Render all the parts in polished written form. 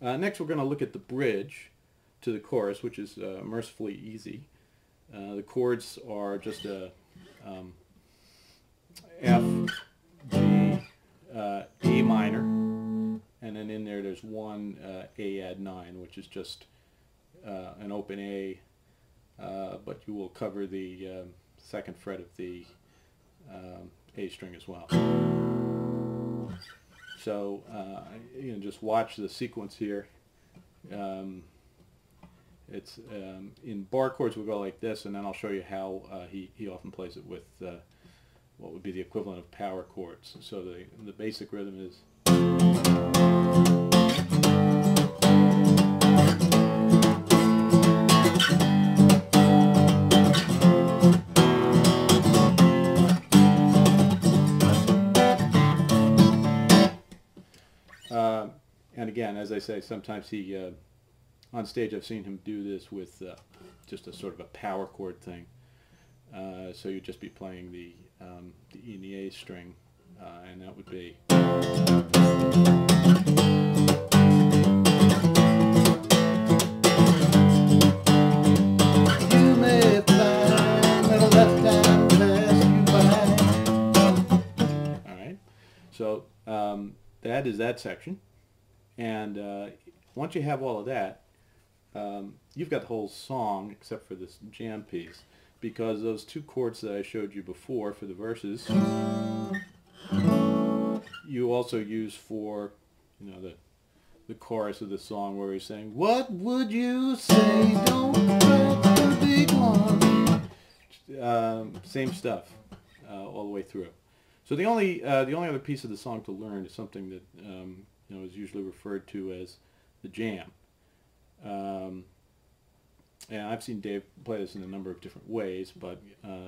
Next we're going to look at the bridge to the chorus, which is mercifully easy. The chords are just a F, G, A minor, and then in there there's one A add 9, which is just an open A, but you will cover the second fret of the A string as well. So just watch the sequence here. It's in bar chords we'll go like this, and then I'll show you how he often plays it with what would be the equivalent of power chords. So the basic rhythm is. And again, as I say, sometimes he, on stage I've seen him do this with just a sort of a power chord thing. So you'd just be playing the E and the A string, and that would be. You may find that a lifetime pass you by. All right, so that is that section. And once you have all of that, you've got the whole song except for this jam piece, because those two chords that I showed you before for the verses, you also use for the chorus of the song where he's saying, "What would you say? Don't get the big one." Same stuff all the way through. So the only other piece of the song to learn is something that is usually referred to as the jam. And I've seen Dave play this in a number of different ways, but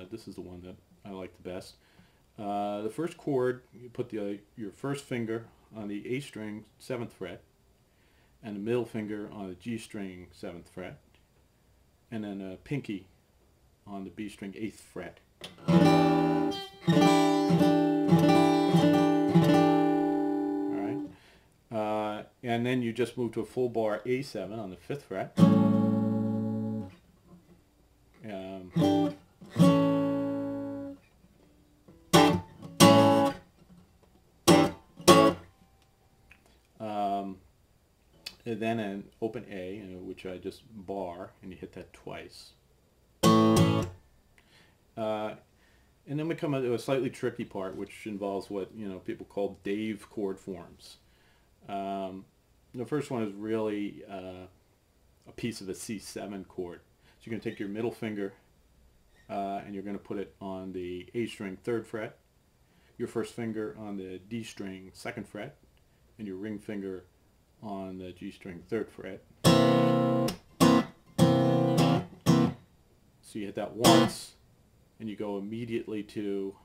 this is the one that I like the best. The first chord, you put your first finger on the A string 7th fret, and the middle finger on the G string 7th fret, and then a pinky on the B string 8th fret. And then you just move to a full bar A7 on the 5th fret. And then an open A, which I just bar, and you hit that twice. And then we come to a slightly tricky part, which involves what people call Dave chord forms. The first one is really a piece of a C7 chord. So you're going to take your middle finger and you're going to put it on the A string 3rd fret, your first finger on the D string 2nd fret, and your ring finger on the G string 3rd fret. So you hit that once, and you go immediately to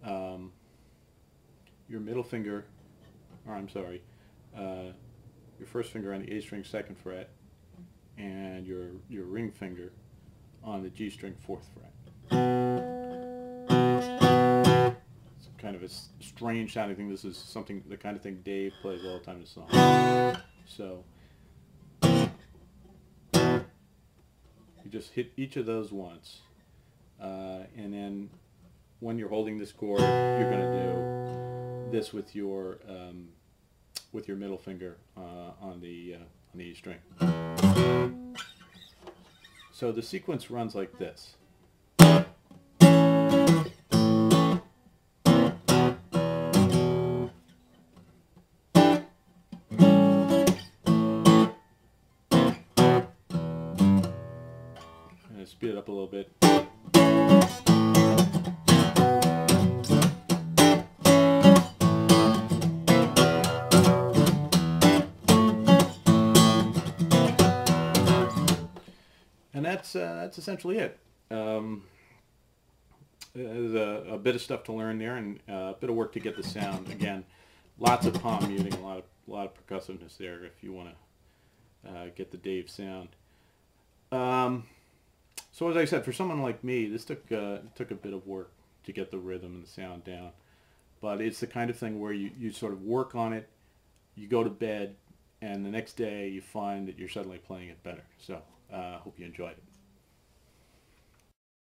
your middle finger, or I'm sorry, your first finger on the A string 2nd fret, and your ring finger on the G string 4th fret. It's kind of a strange sounding thing. This is the kind of thing Dave plays all the time in the song. So you just hit each of those once, and then when you're holding this chord, you're going to do this with your middle finger on the E string. So the sequence runs like this. And speed it up a little bit. And that's essentially it. There's a bit of stuff to learn there, and a bit of work to get the sound. Again, lots of palm muting, a lot of percussiveness there if you want to get the Dave sound. So as I said, for someone like me, this took a bit of work to get the rhythm and the sound down. But it's the kind of thing where you sort of work on it, you go to bed, and the next day you find that you're suddenly playing it better. So hope you enjoyed it.